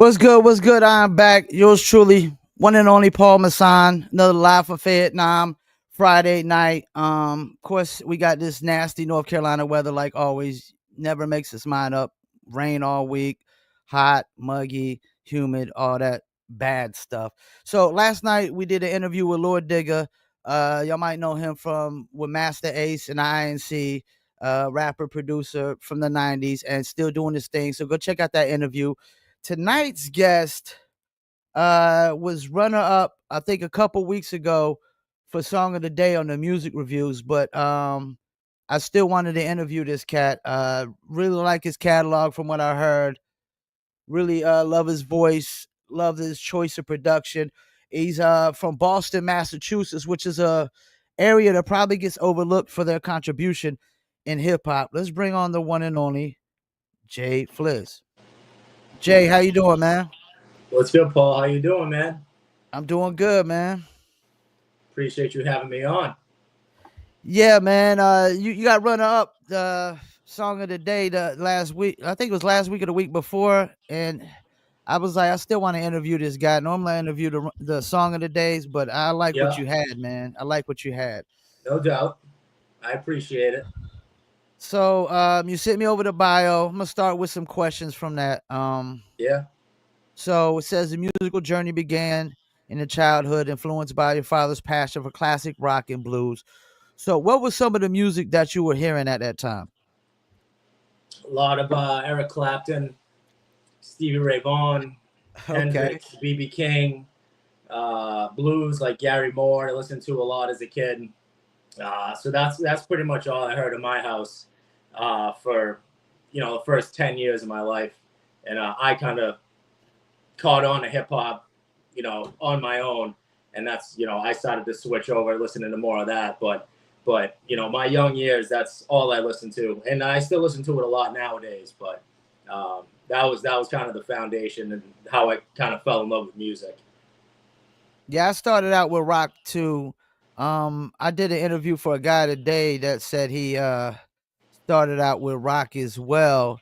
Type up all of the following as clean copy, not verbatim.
What's good? What's good? I'm back. Yours truly, one and only Paul Masson. Another live from Vietnam Friday night. Of course, we got this nasty North Carolina weather, like always. Never makes its mind up. Rain all week, hot, muggy, humid, all that bad stuff. So last night we did an interview with Lord Digger. Y'all might know him from with Master Ace and INC, rapper producer from the '90s, and still doing his thing. So go check out that interview. Tonight's guest was runner up, I think, a couple weeks ago for Song of the Day on the music reviews, but I still wanted to interview this cat. Really like his catalog from what I heard. Really love his voice, love his choice of production. He's from Boston, Massachusetts, which is a area that probably gets overlooked for their contribution in hip hop. Let's bring on the one and only JFliz. Jay, how you doing, man? What's good, Paul? How you doing, man? I'm doing good, man. Appreciate you having me on. Yeah, man. You got runner up the song of the day the last week. I think it was last week or the week before, and I was like, I still want to interview this guy. Normally, I interview the song of the days, but I like what Yeah, you had, man. I like what you had. no doubt. I appreciate it. So, you sent me over the bio. I'm gonna start with some questions from that. Yeah. So it says the musical journey began in the childhood, influenced by your father's passion for classic rock and blues. So, what was some of the music that you were hearing at that time? A lot of Eric Clapton, Stevie Ray Vaughan, Okay. Hendrix, B.B. King, blues like Gary Moore. I listened to a lot as a kid. So that's pretty much all I heard in my house for the first 10 years of my life, and I kind of caught on to hip hop, on my own, and that's I started to switch over, listening to more of that. But my young years, that's all I listened to, and I still listen to it a lot nowadays. But that was kind of the foundation and how I kind of fell in love with music. Yeah, I started out with rock too. I did an interview for a guy today that said he started out with rock as well.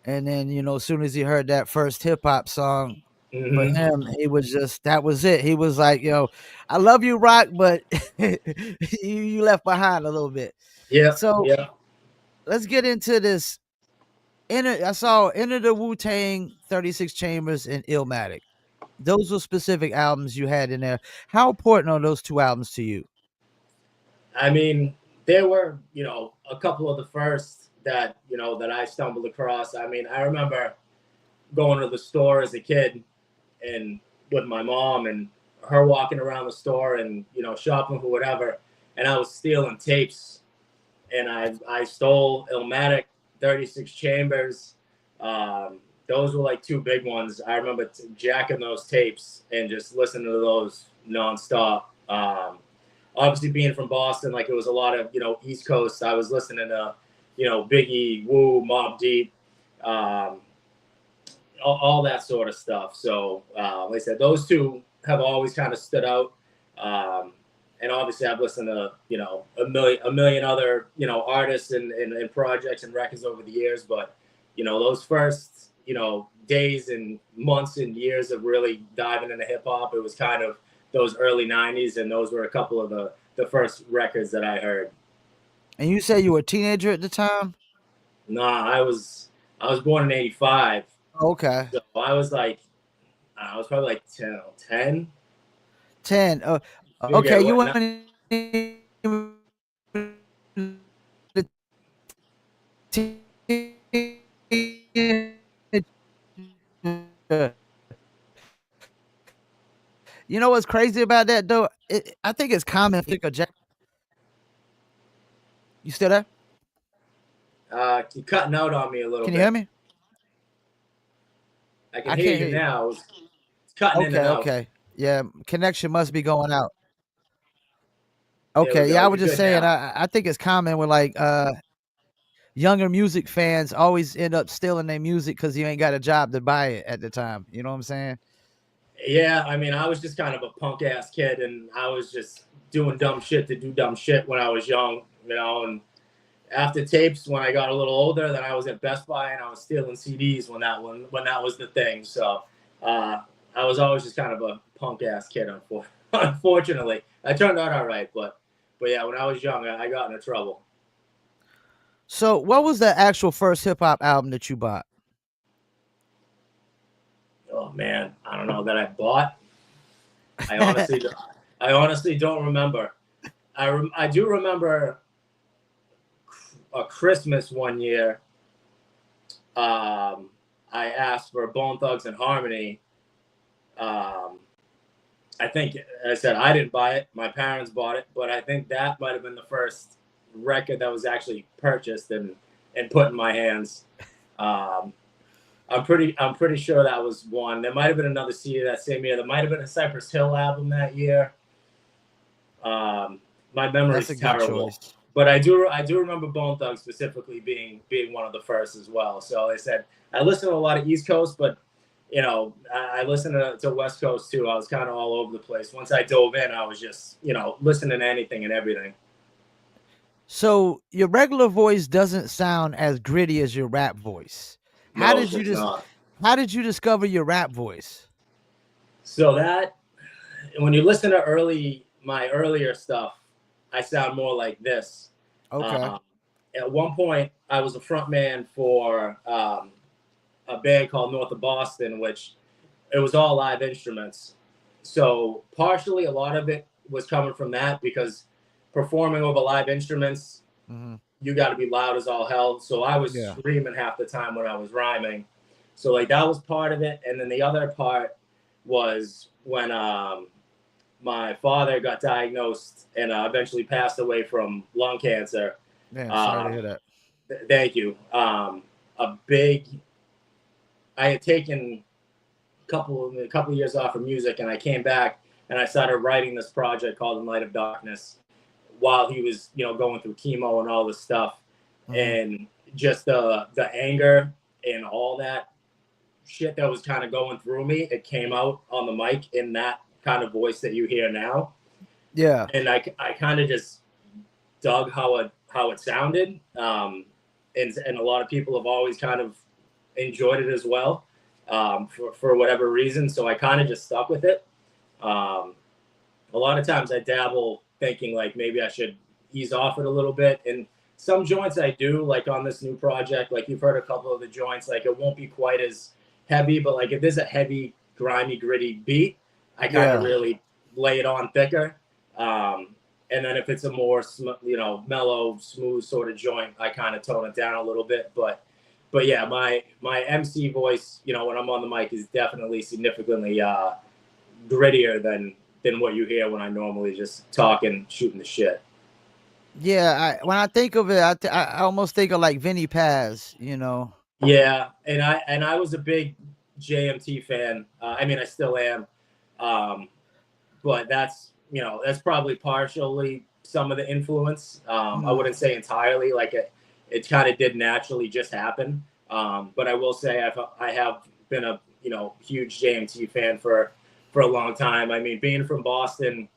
And then, as soon as he heard that first hip hop song, for Hmm. him, he was just that was it. He was like, I love you, rock, but you left behind a little bit. Yeah, So yeah. let's get into this. I saw Enter the Wu Tang, 36 Chambers, and Illmatic. Those were specific albums you had in there. How important are those two albums to you? I mean, there were a couple of the first that I stumbled across. I mean, I remember going to the store as a kid and with my mom and her walking around the store and shopping for whatever, and I was stealing tapes, and I stole Illmatic, 36 Chambers. Those were like two big ones. I remember jacking those tapes and just listening to those nonstop. Obviously, being from Boston, like it was a lot of East Coast. I was listening to Biggie, Wu, Mobb Deep. Um, all that sort of stuff. So, like I said, those two have always kind of stood out. Um, and obviously, I've listened to a million other artists and projects and records over the years. But those first days and months and years of really diving into hip hop, it was kind of those early '90s, and those were a couple of the first records that I heard. And you said you were a teenager at the time? Nah, I was born in '85, Okay. so I was probably like 10. 10. Okay, Okay, you what? weren't No, even the teenager. You know what's crazy about that though? I think it's common. You still there? you're cutting out on me a little Can you hear bit. me? I can I hear can't you hear you. now. It's cutting in and Okay, out. okay. Yeah, connection must be going out. There we Okay, go. yeah, I was You're just good saying now. I think it's common with like younger music fans always end up stealing their music because you ain't got a job to buy it at the time. You know what I'm saying? Yeah, I mean, I was just kind of a punk ass kid, and I was just doing dumb shit to do dumb shit when I was young, And after tapes, when I got a little older, then I was at Best Buy and I was stealing CDs when that was the thing. So I was always just kind of a punk ass kid. Unfortunately, I turned out all right, but yeah, when I was young, I got into trouble. So, what was the actual first hip hop album that you bought? Oh man, I don't know that I bought. I honestly, I honestly don't remember. I do remember a Christmas one year. I asked for Bone Thugs and Harmony. Um, I think I said I didn't buy it. My parents bought it, but I think that might have been the first record that was actually purchased and put in my hands. Um, I'm pretty sure that was one. There might have been another CD that same year. There might have been a Cypress Hill album that year. Um, my That's memory's a good terrible, choice. but I do remember Bone Thugs specifically being one of the first as well. So I said I listened to a lot of East Coast, but I listened to West Coast too. I was kind of all over the place. Once I dove in, I was just listening to anything and everything. So, your regular voice doesn't sound as gritty as your rap voice. How No, did it you does just not. how did you discover your rap voice? So that when you listen to my earlier stuff, I sound more like this. Okay. Um, at one point, I was a front man for a band called North of Boston, which it was all live instruments. So partially, a lot of it was coming from that because performing over live instruments, Mhm. you got to be loud as all hell. So I was Yeah. screaming half the time when I was rhyming. So like that was part of it, and then the other part was when my father got diagnosed and eventually passed away from lung cancer. Man, sorry to Um, hear that. Thank you. A big. I had taken a couple of years off of music, and I came back and I started writing this project called "In Light of Darkness" while he was going through chemo and all this stuff, Mhm. and just the anger and all that shit that was kind of going through me. It came out on the mic in that kind of voice that you hear now, Yeah. and I kind of just dug how it sounded, and a lot of people have always kind of enjoyed it as well, for whatever reason. So I kind of just stuck with it. Um, a lot of times I dabble, thinking like maybe I should ease off it a little bit, and some joints I do, like on this new project. Like you've heard a couple of the joints, like it won't be quite as heavy, but like if there's a heavy, grimy, gritty beat, I kind of Yeah. really lay it on thicker. Um, and then if it's a more mellow, smooth sort of joint, I kind of tone it down a little bit. But yeah, my MC voice, when I'm on the mic, is definitely significantly grittier than what you hear when I normally just talk and shooting the shit. Yeah, when I think of it, I almost think of like Vinny Paz, Yeah, and I was a big JMT fan. I mean, I still am, um, but that's probably partially some of the influence. I Mhm. wouldn't say entirely. Like it kind of did naturally just happen. But I will say I have been a huge JMT fan for a long time. I mean, being from Boston,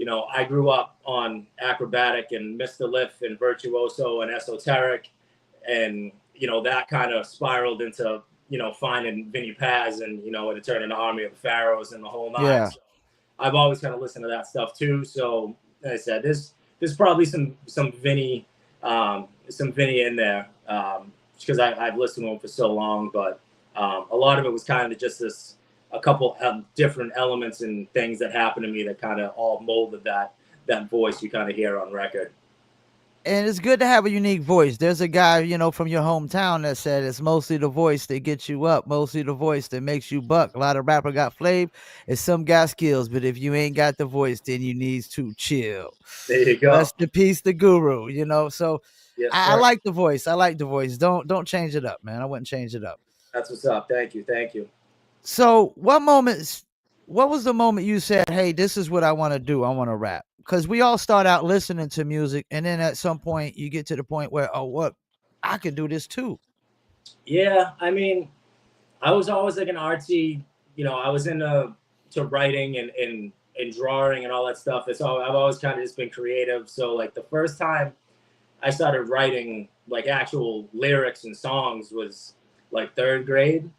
I grew up on Acrobatic and Mr. Lift and Virtuoso and Esoteric, and that kind of spiraled into finding Vinny Paz, and it turned into Army of the Pharaohs and the whole nine. Yeah. So I've always kind of listened to that stuff too. So like I said, there's probably some Vinny in there, because I've listened to him for so long. But a lot of it was kind of just a couple of different elements and things that happened to me that kind of all molded that voice you kind of hear on record. And it's good to have a unique voice. There's a guy, from your hometown that said it's mostly the voice that gets you up, mostly the voice that makes you buck. A lot of rapper got flavor, and some got skills, but if you ain't got the voice, then you needs to chill. There you go. Rest in peace, the guru. So Yes, I sir. like the voice. I like the voice. Don't change it up, man. I wouldn't change it up. That's what's up. Thank you. Thank you. So, what was the moment you said, "Hey, this is what I want to do. I want to rap"? Because we all start out listening to music, and then at some point, you get to the point where, oh, what, I can do this too. Yeah, I mean, I was always like an artsy. I was into to writing and drawing and all that stuff. It's all I've always kind of just been creative. So like the first time I started writing like actual lyrics and songs was like third grade.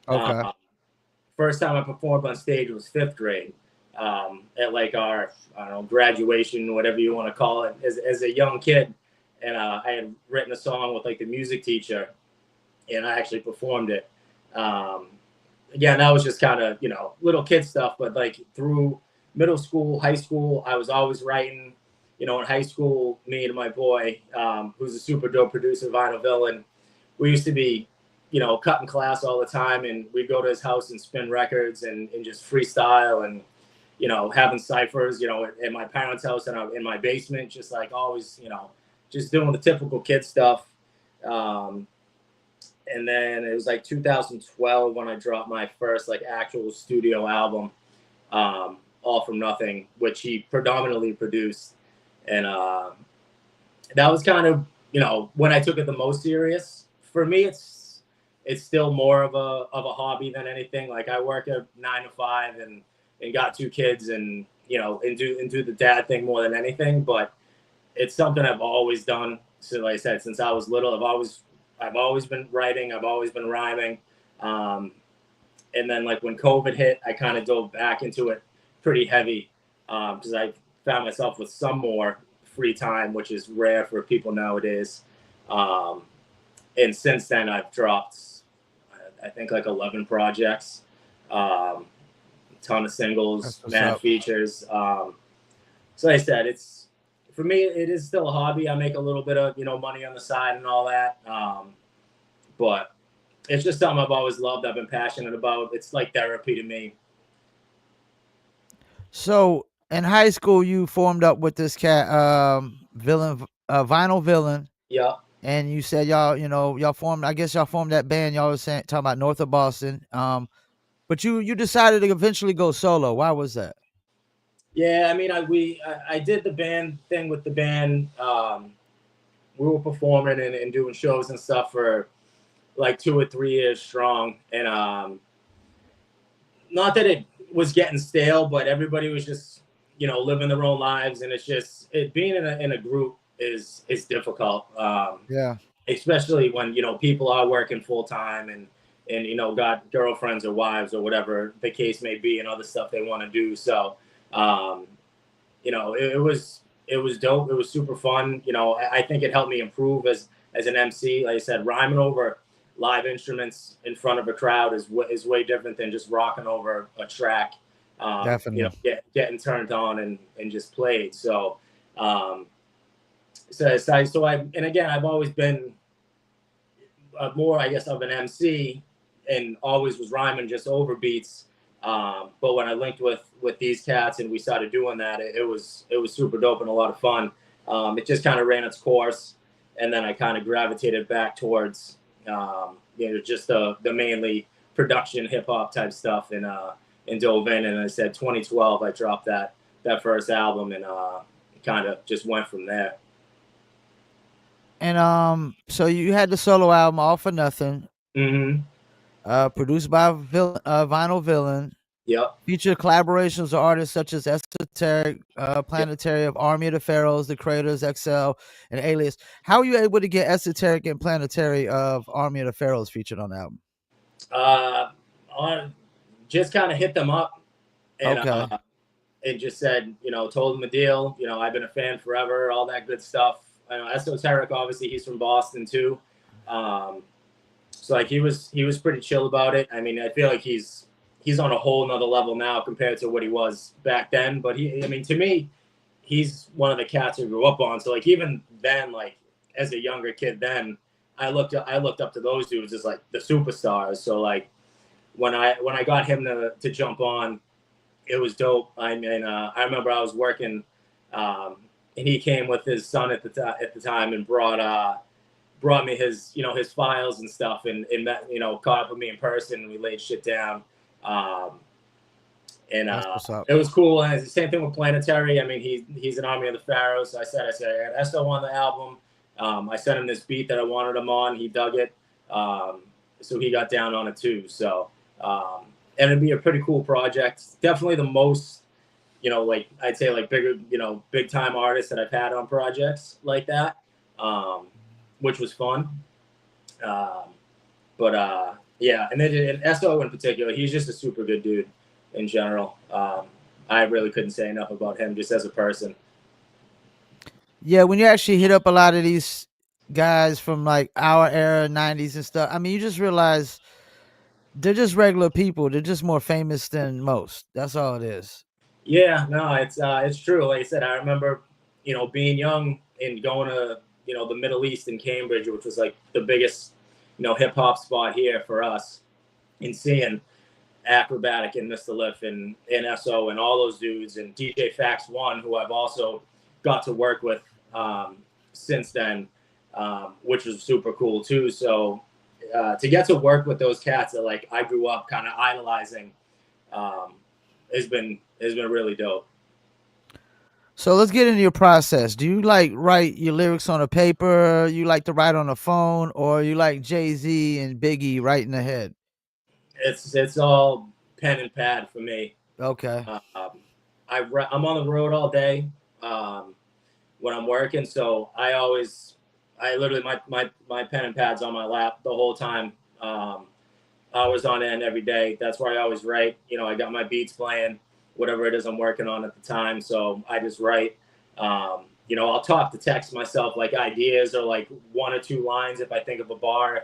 Okay. Uh, first time I performed on stage was 5th grade, at like our, I don't know, graduation, whatever you want to call it, as a young kid. And I had written a song with like the music teacher, and I actually performed it. Again, that was just kind of, you know, little kid stuff, but like through middle school, high school, I was always writing. You know, in high school, me and my boy, who's a super dope producer, Vinyl Villain, we used to be, you know, cutting class all the time, and we'd go to his house and spin records and just freestyle and, you know, having ciphers, you know, at my parents' house and in my basement, just like always, you know, just doing the typical kid stuff. Um, and then it was like 2012 when I dropped my first like actual studio album, All From Nothing, which he predominantly produced. And that was kind of, you know, when I took it the most serious. For me, it's still more of a hobby than anything. Like I work a 9 to 5 and got 2 kids, and you know, and do the dad thing more than anything. But it's something I've always done. So like I said, since I was little, I've always been writing. I've always been rhyming. And then like when COVID hit, I kind of dove back into it pretty heavy, because I found myself with some more free time, which is rare for people nowadays. And since then, I've dropped, I think, like 11 projects, a ton of singles, mad up. features. So like I said, it's, for me, it is still a hobby. I make a little bit of, you know, money on the side and all that. But it's just something I've always loved. I've been passionate about. It's like therapy to me. So in high school, you formed up with this cat, Vinyl Villain, Yeah. and you said y'all, you know, y'all formed. I guess y'all formed that band. Y'all was talking about north of Boston. But you decided to eventually go solo. Why was that? Yeah, I mean, I did the band thing with the band. We were performing and doing shows and stuff for like 2 or 3 years strong, and not that it was getting stale, but everybody was just, you know, living their own lives, and it's just being in a group is difficult, Yeah, especially when, you know, people are working full time and you know, got girlfriends or wives or whatever the case may be and other stuff they want to do. So um, you know, it was dope. It was super fun. You know, I think it helped me improve as an MC. Like I said, rhyming over live instruments in front of a crowd is way different than just rocking over a track. You know, definitely. getting turned on and just played. So, um, so I, and again, I've always been more, I guess, of an MC, and always was rhyming just over beats. But when I linked with these cats and we started doing that, it was super dope and a lot of fun. It just kind of ran its course, and then I kind of gravitated back towards, you know, just the mainly production hip hop type stuff, and dove in. And I said 2012, I dropped that first album, and kind of just went from there. And so you had the solo album All for Nothing, Mm-hmm. produced by Vinyl Villain. Yep. Featured collaborations with artists such as Esoteric, Yep. Planetary of Army of the Pharaohs, The Creators, XL, and Alias. How were you able to get Esoteric and Planetary of Army of the Pharaohs featured on the album? Uh, on just kind of hit them up, and Okay, just said, you know, told them the deal. You know, I've been a fan forever, all that good stuff. I know Esoteric, obviously, he's from Boston too. Um, so like he was pretty chill about it. I mean, I feel like he's on a whole nother level now compared to what he was back then. But I mean, to me, he's one of the cats who grew up on. So like even then, like as a younger kid, then I looked up to those dudes as like the superstars. So like when I got him to jump on, it was dope. I mean, I remember I was working, and he came with his son at the time and brought me his, you know, his files and stuff, and met, you know, caught up with me in person, and we laid shit down. Um, and that's what's up. It was cool. And it's the same thing with Planetary. I mean, he's an Army of the Pharaohs. So I had Esto on the album. I sent him this beat that I wanted him on. He dug it. So he got down on it too. So and it'd be a pretty cool project. Definitely the most, you know, like I'd say like bigger, you know, big time artists that I've had on projects like that, which was fun. Um, but Yeah, and then and SO in particular, he's just a super good dude in general. I really couldn't say enough about him just as a person. Yeah, when you actually hit up a lot of these guys from like our era, 90s and stuff, I mean, you just realize they're just regular people. They're just more famous than most. That's all it is. Yeah, no, it's true. Like I said, I remember, being young and going to, the Middle East in Cambridge, which was like the biggest, hip hop spot here for us, and seeing Acrobatic and Mr. Liff and SO and all those dudes and DJ Fax One, who I've also got to work with since then, which was super cool too. So to get to work with those cats that like I grew up kind of idolizing, um, has been really dope. So let's get into your process. Do you like write your lyrics on a paper? You like to write on a phone, or you like Jay-Z and Biggie writing ahead? It's all pen and pad for me. Okay. Um, I'm on the road all day um, when I'm working, so I literally my pen and pads on my lap the whole time, hours on end every day. That's where I always write. I got my beats playing, whatever it is I'm working on at the time, so I just write. I'll talk to text myself like ideas or like one or two lines if I think of a bar,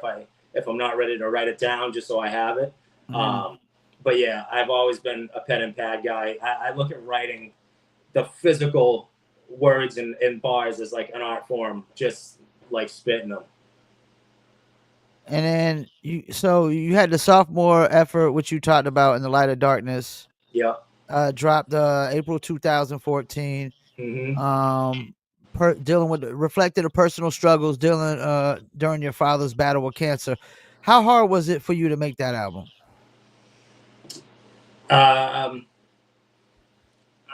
if I'm not ready to write it down, just so I have it. Mhm. Um, but yeah, I've always been a pen and pad guy. I look at writing the physical words and bars as like an art form, just like spitting them. And then you had the sophomore effort, which you talked about in the light of darkness, Yeah. dropped April 2014. Hmm. Um, dealing with reflected the personal struggles dealing during your father's battle with cancer. How hard was it for you to make that album? Um,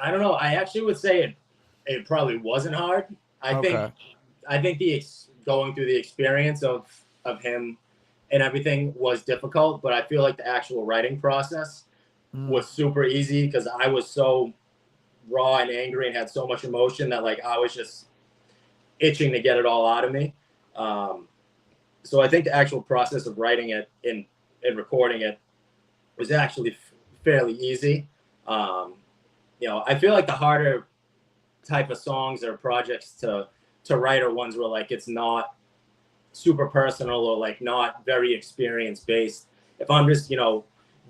I don't know. I actually would say it probably wasn't hard. I think Okay. I think going through the experience of him and everything was difficult, but I feel like the actual writing process Mm. was super easy because I was so raw and angry and had so much emotion that like I was just itching to get it all out of me. Um, so I think the actual process of writing it and recording it was actually fairly easy. Um, I feel like the harder type of songs or projects to write are ones where like it's not super personal or like not very experience based. If I'm just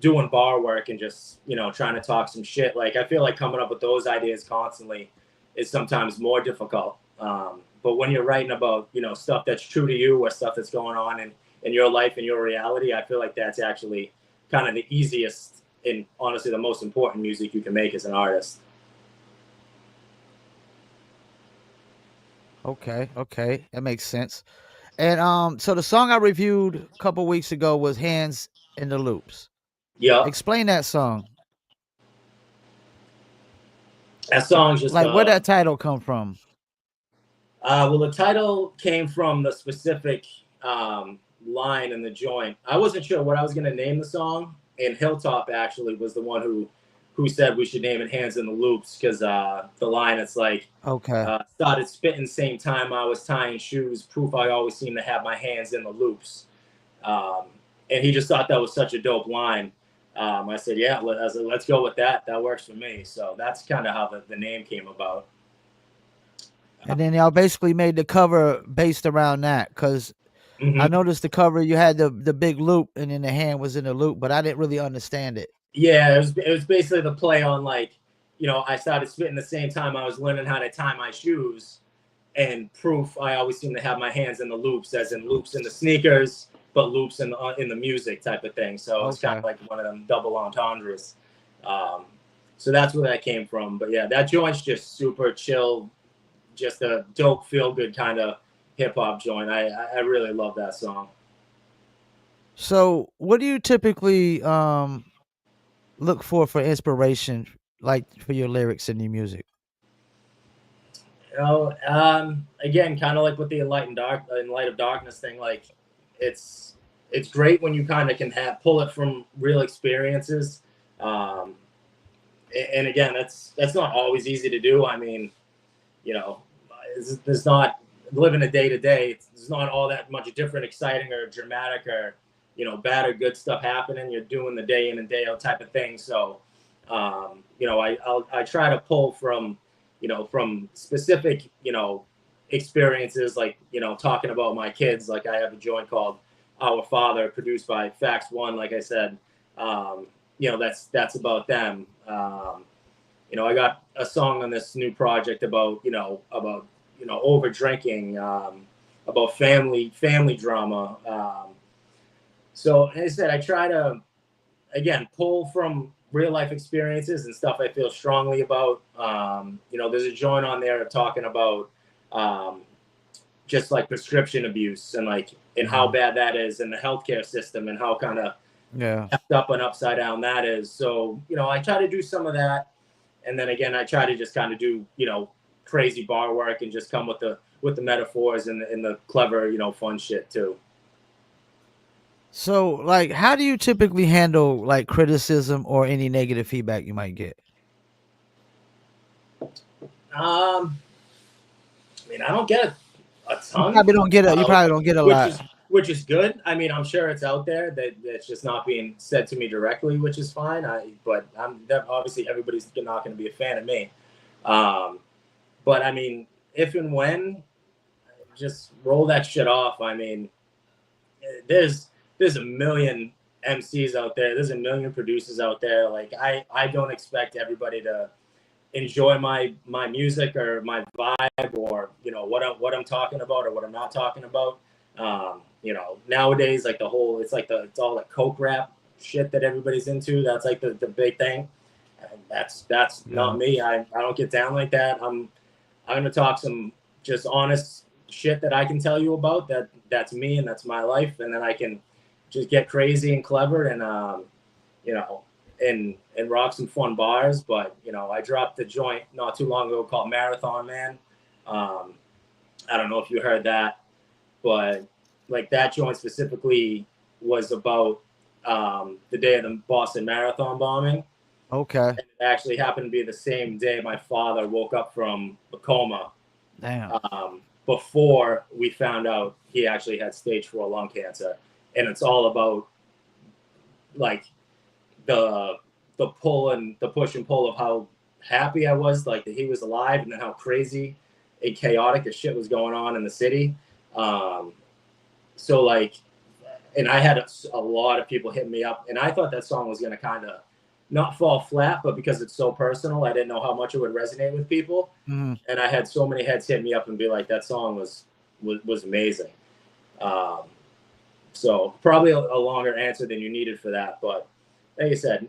doing bar work and just trying to talk some shit, like I feel like coming up with those ideas constantly is sometimes more difficult. But when you're writing about stuff that's true to you or stuff that's going on in your life and your reality, I feel like that's actually kind of the easiest and honestly the most important music you can make as an artist. Okay, okay, that makes sense. And so the song I reviewed a couple weeks ago was "Hands in the Loops." Yeah, Explain that song. that song's just Like, where that title come from? well, the title came from the specific line in the joint. I wasn't sure what I was going to name the song, and Hilltop actually was the one who said we should name it "Hands in the Loops" because the line it's like Okay. started spitting same time I was tying shoes, proof I always seem to have my hands in the loops. Um, and he just thought that was such a dope line. I said, yeah, let's go with that. That works for me. So that's kind of how the name came about. And then y'all basically made the cover based around that, because I Mm-hmm. noticed the cover you had the big loop, and then the hand was in the loop, but I didn't really understand it. Yeah, it was basically the play on like, I started spitting the same time I was learning how to tie my shoes, and proof I always seem to have my hands in the loops, as in loops in the sneakers, but loops in the music type of thing. So it's kind of Okay. like one of them double entendres. Um, so that's where that came from. But yeah, that joint's just super chill, just a dope, feel good kind of hip hop joint. I really love that song. So, what do you typically look for inspiration, like for your lyrics and your music? Again, kind of like with the in light of darkness thing, like it's it's great when you kind of can pull it from real experiences. Um, and again, that's not always easy to do. I mean, you know, there's not living a day to day. It's not all that much different, exciting, or dramatic, or bad or good stuff happening. You're doing the day in and day out type of thing. So, I try to pull from, from specific, experiences, like, talking about my kids. Like, I have a joint called Our Father, produced by Fax One. Like I said, that's about them. I got a song on this new project about, over drinking, about family drama. So, as I said, I try to, again, pull from real life experiences and stuff I feel strongly about. There's a joint on there talking about, just like prescription abuse, and like, and how bad that is in the healthcare system, and how kind of up and upside down that is. So, I try to do some of that. And then again, I try to just kind of do, crazy bar work, and just come with the metaphors and the clever, fun shit too. So, like, how do you typically handle like criticism or any negative feedback you might get? I mean, I don't get a You ton, probably don't get a. You probably don't get a which lot. is which is good. I mean, I'm sure it's out there that's just not being said to me directly, which is fine. But obviously everybody's not going to be a fan of me. Um, but I mean, if and when, just roll that shit off. I mean, there's a million MCs out there. There's a million producers out there. Like, I don't expect everybody to enjoy my music or my vibe, or what I'm talking about or what I'm not talking about. Nowadays, like, it's all like coke rap shit that everybody's into. That's like the big thing. And that's not me. I don't get down like that. I'm gonna talk some just honest shit that I can tell you about. That's me, and that's my life. And then I can just get crazy and clever, and you know and rock some fun bars. But I dropped a joint not too long ago called Marathon Man. um, I don't know if you heard that, but like, that joint specifically was about, the day of the Boston Marathon bombing. Okay. And it actually happened to be the same day my father woke up from a coma, Damn. before we found out he actually had stage 4 lung cancer. And it's all about, like, the the push and pull of how happy I was, like, that he was alive, and then how crazy and chaotic the shit was going on in the city. Um, so, like, and I had a lot of people hitting me up, and I thought that song was going to kind of not fall flat, but because it's so personal, I didn't know how much it would resonate with people. Mm-hmm. And I had so many heads hit me up and be like, that song was amazing. Um, so probably a longer answer than you needed for that, but like I said,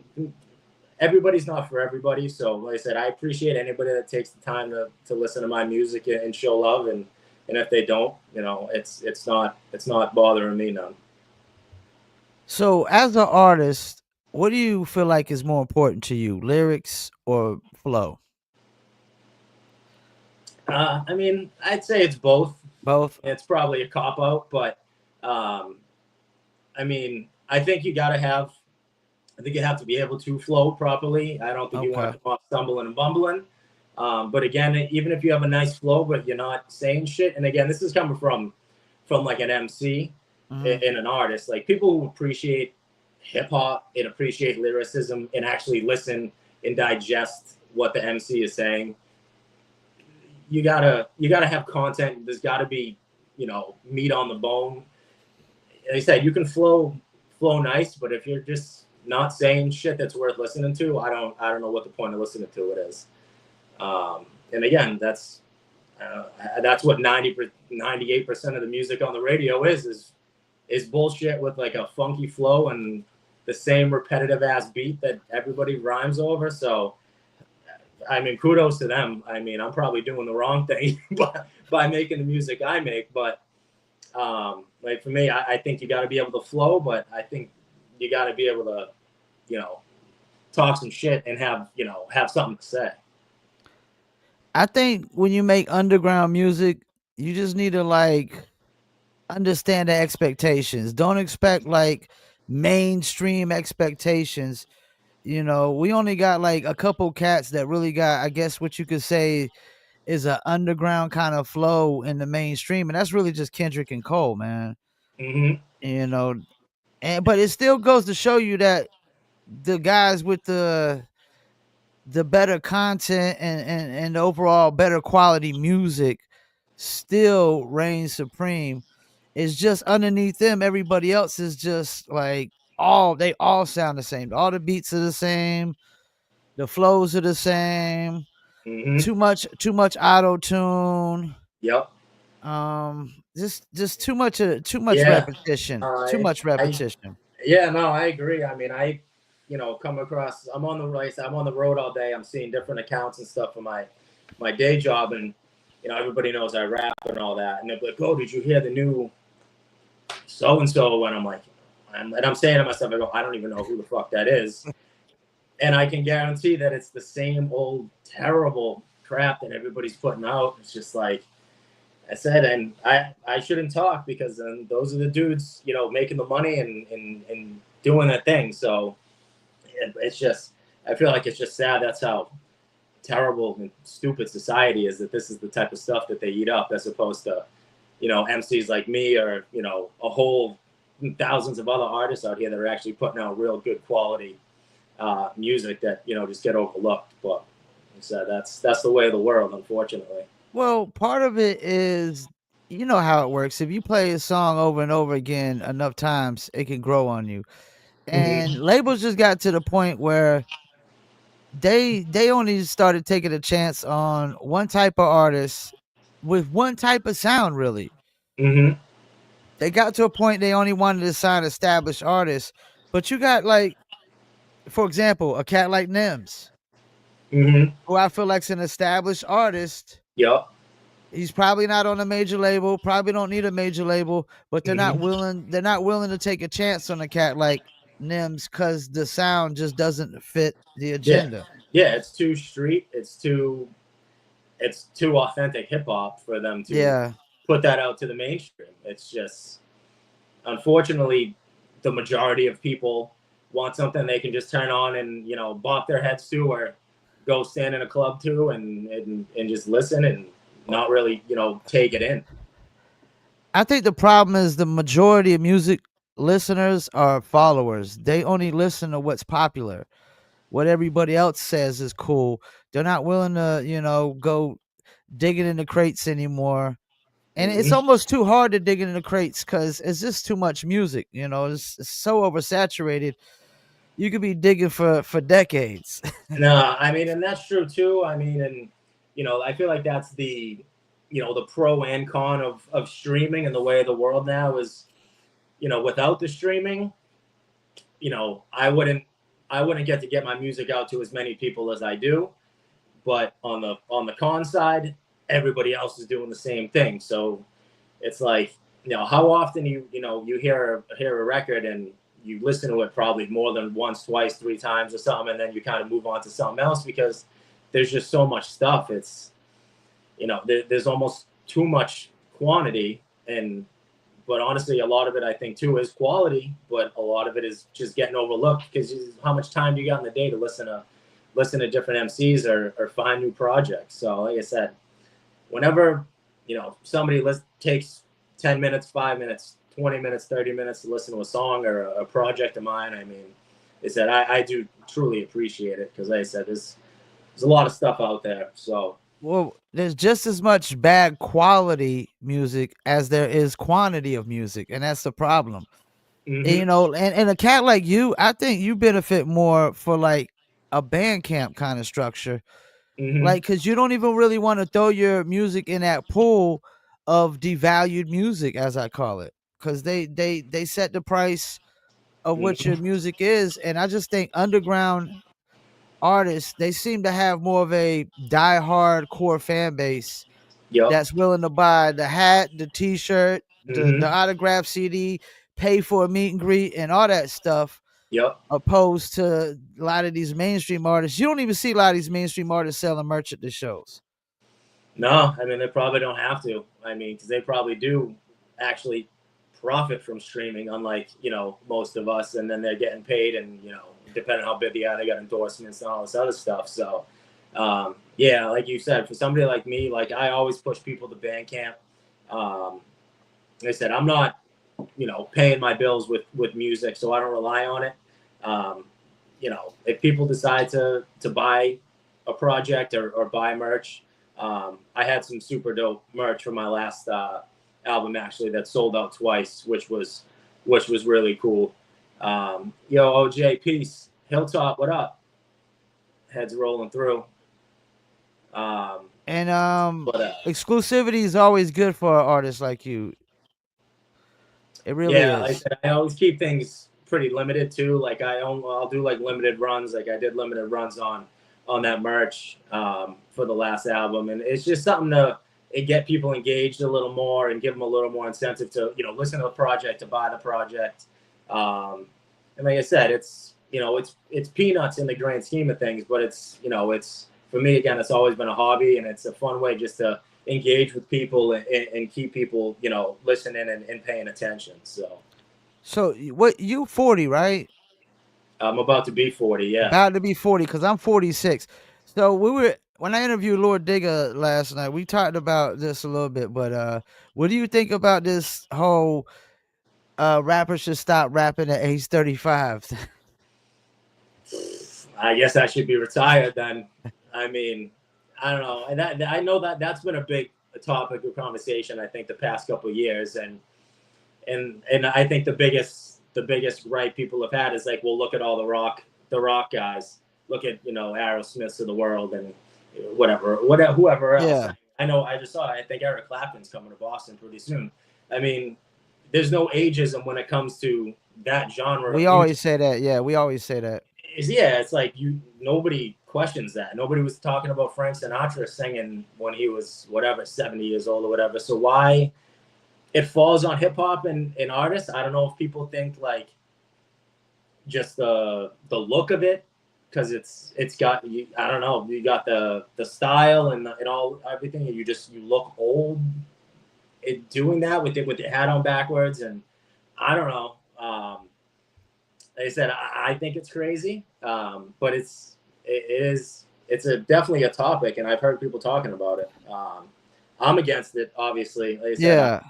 everybody's not for everybody. So like I said, I appreciate anybody that takes the time to listen to my music and show love. And if they don't, it's not bothering me none. So, as an artist, what do you feel like is more important to you, lyrics or flow? I mean, I'd say it's both. Both. It's probably a cop out, but um, I mean, I think you have to be able to flow properly. I don't think you want Okay. to come off stumbling and bumbling. But again, even if you have a nice flow, but you're not saying shit, and again, this is coming from like an MC Mm-hmm. and an artist, like, people who appreciate hip hop and appreciate lyricism and actually listen and digest what the MC is saying. You gotta have content. There's got to be, meat on the bone. Like I said, you can flow nice, but if you're just not saying shit that's worth listening to, I don't know what the point of listening to it is. And again, that's what 98% of the music on the radio is bullshit with like a funky flow and the same repetitive ass beat that everybody rhymes over. So I mean, kudos to them. I mean, I'm probably doing the wrong thing by making the music I make, but like, for me, I think you got to be able to flow, but I think you got to be able to, you know, talk some shit and have something to say. I think when you make underground music, you just need to like understand the expectations. Don't expect like mainstream expectations. We only got like a couple cats that really got, I guess, what you could say is a underground kind of flow in the mainstream, and that's really just Kendrick and Cole, man. Mm-hmm. You know, And but it still goes to show you that the guys with the better content and overall better quality music still reigns supreme. It's just underneath them, everybody else is just like they all sound the same. All the beats are the same, the flows are the same. Hmm. Too much auto tune. Yep. Just too much Yeah. repetition. Too I, much I, repetition. yeah, no, I agree. I mean, come across. I'm on the race. I'm on the road all day. I'm seeing different accounts and stuff for my day job, and everybody knows I rap and all that. And they're like, "Oh, did you hear the new so and so?" And I'm like, I'm saying to myself, I don't even know who the fuck that is. And I can guarantee that it's the same old terrible crap that everybody's putting out. It's just like I said, and I shouldn't talk because those are the dudes, making the money and doing that thing. So it's just, I feel like it's just sad. That's how terrible and stupid society is, that this is the type of stuff that they eat up, as opposed to, MCs like me, or, a whole thousands of other artists out here that are actually putting out real good quality music that, just get overlooked. But so that's the way of the world, unfortunately. Well, part of it is, you know how it works. If you play a song over and over again enough times, it can grow on you. And Hmm. labels just got to the point where they only started taking a chance on one type of artist with one type of sound. Really, Hmm. they got to a point they only wanted to sign established artists. But you got, like, for example, a cat like Nims, Hmm. who I feel like's an established artist. Yep. He's probably not on a major label, probably don't need a major label, but Hmm. they're not willing to take a chance on a cat like Nims because the sound just doesn't fit the Yeah. agenda. Yeah. It's too street. It's too authentic hip hop for them to Yeah. put that out to the mainstream. It's just, unfortunately, the majority of people want something they can just turn on and bop their heads to, or go stand in a club to, and just listen and not really take it in. I think the problem is the majority of music listeners are followers. They only listen to what's popular. What everybody else says is cool. They're not willing to, go digging in the crates anymore. And it's Hmm. almost too hard to dig into the crates because it's just too much music. It's so oversaturated. You could be digging for decades. No, I mean, and that's true too. I mean, and I feel like that's the pro and con of streaming, and the way of the world now is, without the streaming, I wouldn't get my music out to as many people as I do. But on the con side, everybody else is doing the same thing. So it's like, how often you hear a record, and you listen to it probably more than once, twice, three times or something, and then you kind of move on to something else, because there's just so much stuff. It's there's almost too much quantity. And but honestly, a lot of it, I think, too, is quality, but a lot of it is just getting overlooked, because how much time do you got in the day to listen to different MCs, or find new projects. So like I said, whenever somebody takes 10 minutes, 5 minutes, 20 minutes, 30 minutes to listen to a song or a project of mine, I mean, they said I do truly appreciate it, because like I said, there's a lot of stuff out there. So. Well, there's just as much bad quality music as there is quantity of music, and that's the problem. And, Hmm. and a cat like you, I think you benefit more for like a band camp kind of structure. Hmm. Like, because you don't even really want to throw your music in that pool of devalued music, as I call it, because they set the price of what your Hmm. music is. And I just think underground artists, they seem to have more of a die-hard core fan base Yep. that's willing to buy the hat, the t-shirt, the Hmm. autograph CD, pay for a meet and greet and all that stuff, Yep. opposed to a lot of these mainstream artists. You don't even see a lot of these mainstream artists selling merch at the shows. No, I mean, they probably don't have to. I mean, because they probably do actually profit from streaming, unlike most of us. And then they're getting paid, and depending on how big they are, they got endorsements and all this other stuff. So, yeah, like you said, for somebody like me, like, I always push people to Bandcamp. Like I said, I'm not. paying my bills with music, so I don't rely on it. Um, if people decide to buy a project or buy merch, I had some super dope merch for my last album actually that sold out twice, which was really cool. Yo, OJ, peace. Hilltop, what up? Heads rolling through. Um, And but exclusivity is always good for an artist like you. It really Yeah, like I is. said, I always keep things pretty limited too. Like I'll do like limited runs. Like I did limited runs on that merch for the last album, and it's just something to get people engaged a little more and give them a little more incentive to listen to the project, to buy the project. And like I said, it's peanuts in the grand scheme of things, but it's for me again, it's always been a hobby, and it's a fun way just to engage with people and keep people listening and paying attention. So what you 40, right? I'm about to be 40. Yeah. About to be 40 because I'm 46. So when I interviewed Lord Digger last night, we talked about this a little bit, but what do you think about this whole rappers should stop rapping at age 35? I guess I should be retired then. I mean, I don't know. And I know that's been a big topic of conversation, I think, the past couple of years. And I think the biggest right people have had is like, well, look at all the rock guys. Look at Aerosmiths of the world and whatever whoever else. Yeah. I know. I just saw. I think Eric Clapton's coming to Boston pretty soon. I mean, there's no ageism when it comes to that genre We of music. always say that. Yeah, we always say that. It's like nobody questions that. Nobody was talking about Frank Sinatra singing when he was whatever 70 years old or whatever. So why it falls on hip hop and artists? I don't know if people think like just the look of it, because it's got I don't know, you got the style and all everything, and you look old doing that with your hat on backwards, and I don't know. Like I said, I think it's crazy, but it's definitely a topic, and I've heard people talking about it. I'm against it, obviously. Like I said, Yeah.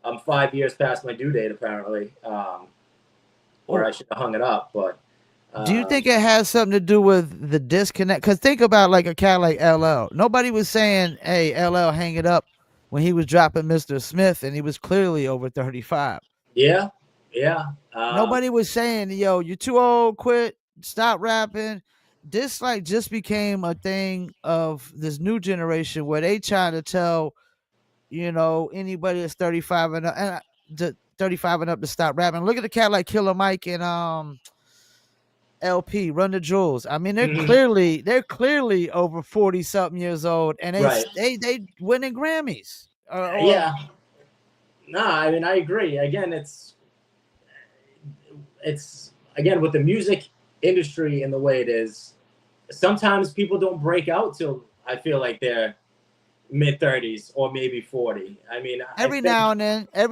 I'm 5 years past my due date apparently, where Well, I should have hung it up. But do you um, think it has something to do with the disconnect? Because think about like a cat like LL. Nobody was saying, "Hey, LL, hang it up," when he was dropping Mr. Smith, and he was clearly over 35. yeah, yeah, Nobody was saying, "Yo, you're too old. Quit. Stop rapping." This like just became a thing of this new generation where they trying to tell anybody that's 35 and up, and 35 and up to stop rapping. Look at the cat like Killer Mike and LP, Run the Jewels. I mean, they're mhm, clearly over 40 something years old, and right, they winning Grammys. Or yeah. No, I mean I agree. Again, it's again with the music industry and the way it is. Sometimes people don't break out till I feel like they're mid 30s or maybe 40. I mean, I think every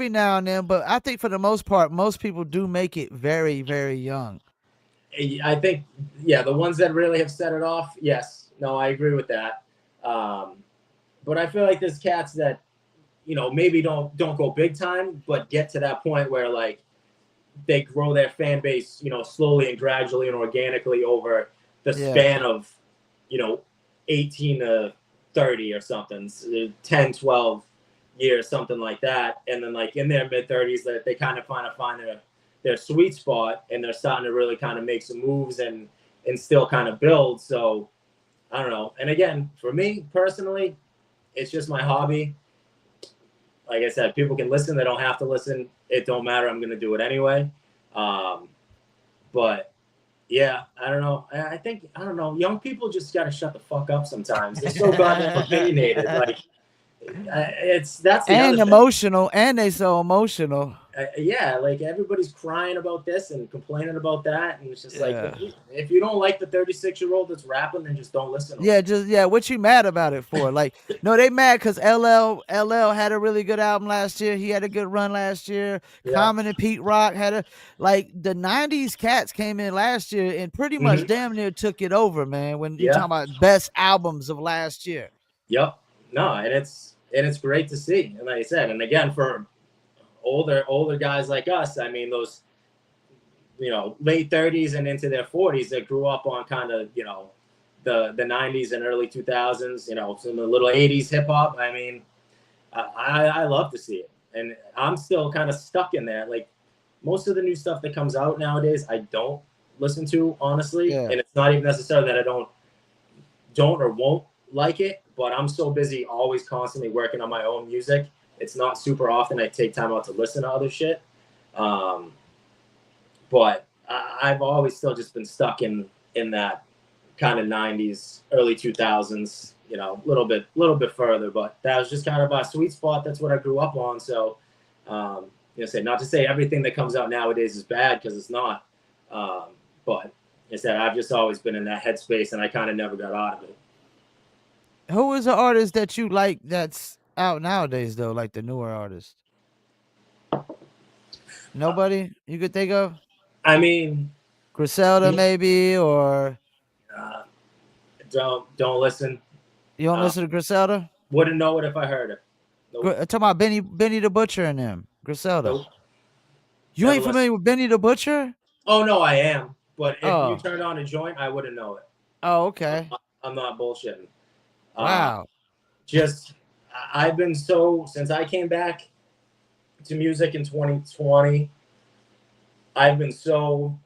now and then, but I think for the most part, most people do make it very, very young. I think yeah, the ones that really have set it off, yes, no, I agree with that. Um, but I feel like there's cats that maybe don't go big time, but get to that point where like they grow their fan base, slowly and gradually and organically over the Yeah. span of, you know, 18 to 30 or something, 10, 12 years, something like that. And then like in their mid 30s that they kind of find their sweet spot, and they're starting to really kind of make some moves and still kind of build. So I don't know. And again, for me personally, it's just my hobby. Like I said, people can listen. They don't have to listen. It don't matter. I'm going to do it anyway. Um, but yeah, I don't know. I think I don't know. Young people just got to shut the fuck up sometimes. They're so goddamn opinionated. Like that's the And other thing. emotional, and they so emotional. Yeah, like everybody's crying about this and complaining about that, and it's just like Yeah. if you don't like the 36-year-old that's rapping, then just don't listen to him. Yeah, what you mad about it for? Like, no, they mad because LL had a really good album last year. He had a good run last year. Yeah. Common and Pete Rock had like the '90s cats came in last year and pretty much Hmm. damn near took it over, man. When you Yeah. talking about best albums of last year. Yep. No, and it's great to see. And like I said, and again for older guys like us. I mean, those, late 30s and into their 40s that grew up on kind of, the 90s and early 2000s, some of the little 80s hip hop. I mean, I love to see it. And I'm still kind of stuck in that. Like, most of the new stuff that comes out nowadays, I don't listen to, honestly. Yeah. And it's not even necessarily that I don't or won't like it, but I'm so busy always constantly working on my own music. It's not super often I take time out to listen to other shit. But I've always still just been stuck in that kind of 90s, early 2000s, a little bit further, but that was just kind of my sweet spot. That's what I grew up on. So, not to say everything that comes out nowadays is bad, because it's not. But I said, I've just always been in that headspace, and I kind of never got out of it. Who is an artist that you like that's out nowadays though, like the newer artist? Nobody you could think of? I mean, Griselda maybe, or uh, don't listen. you don't Uh, listen to Griselda? wouldn't know it if I heard it. Nope. Talking about Benny the Butcher and them. Griselda. Nope. You Never ain't listened. familiar with Benny the Butcher? Oh no, I am. But if you Oh. turned on a joint, I wouldn't know it. Oh, okay. I'm not bullshitting. Wow. Just I've been so, since I came back to music in 2020, I've been so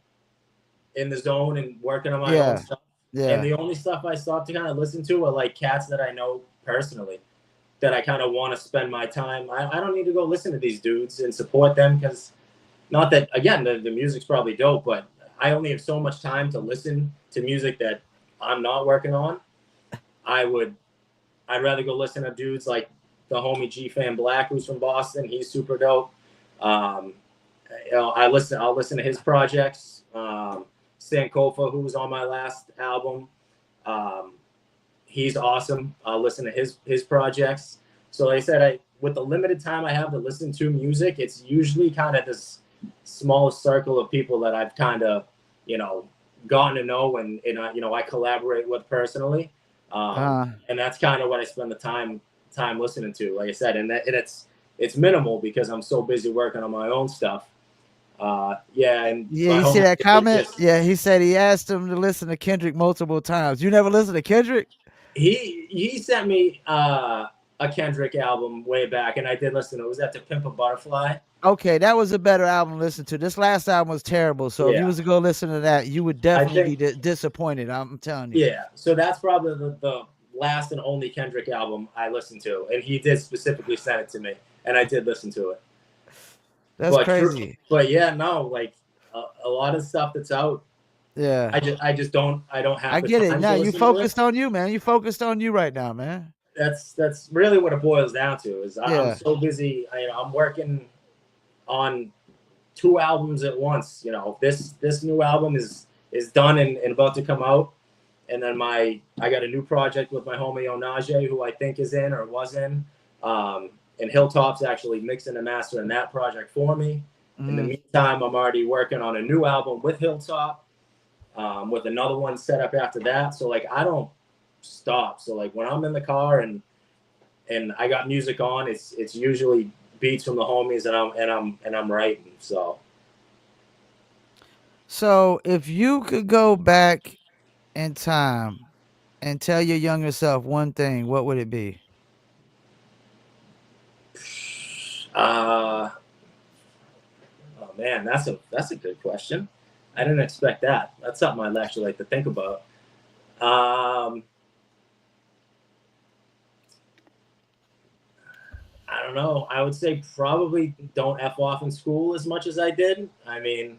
in the zone and working on my own stuff. And the only stuff I stopped to kind of listen to are like cats that I know personally, that I kind of want to spend my time. I don't need to go listen to these dudes and support them, because, not that, again, the music's probably dope, but I only have so much time to listen to music that I'm not working on. I'd rather go listen to dudes like the homie G Fan Black, who's from Boston. He's super dope. I'll listen to his projects. Sankofa, who was on my last album, he's awesome. I'll listen to his projects. So like I said, with the limited time I have to listen to music, it's usually kind of this small circle of people that I've kind of, gotten to know, and I collaborate with personally. And that's kind of what I spend the time listening to, like I said, and it's minimal because I'm so busy working on my own stuff. Yeah, you see that comment? Yeah, he said he asked him to listen to Kendrick multiple times. You never listened to Kendrick? He sent me a Kendrick album way back, and I did listen to it. Was that To Pimp a Butterfly? Okay, that was a better album to listen to. This last album was terrible. So if you was to go listen to that, you would definitely be disappointed. I'm telling you. Yeah, so that's probably the last and only Kendrick album I listened to, and he did specifically send it to me, and I did listen to it. That's crazy. But yeah, no, like a lot of stuff that's out. Yeah, I just don't have. I get it. Now you focused on you, man. You focused on you right now, man. That's really what it boils down to. Is I'm so busy. I'm working on 2 albums at once. This new album is done and about to come out, and then I got a new project with my homie Onaje, who I think is in or was in. And Hilltop's actually mixing and mastering that project for me. In the meantime, I'm already working on a new album with Hilltop, with another one set up after that. So like, I don't stop. So like, when I'm in the car and I got music on, it's usually beats from the homies, and I'm writing. So if you could go back in time and tell your younger self one thing, what would it be? Oh man, that's a good question. I didn't expect that. That's something I'd actually like to think about. I don't know. I would say probably don't F off in school as much as I did. I mean,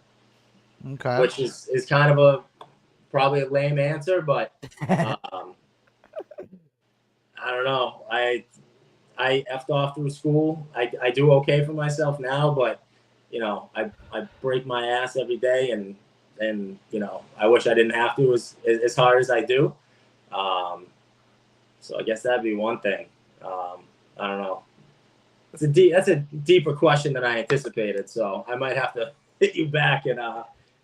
okay, which is kind of probably a lame answer, but I don't know. I effed off through school. I do okay for myself now, but I break my ass every day, and I wish I didn't have to as hard as I do. So I guess that'd be one thing. I don't know. That's a deeper question than I anticipated. So I might have to hit you back and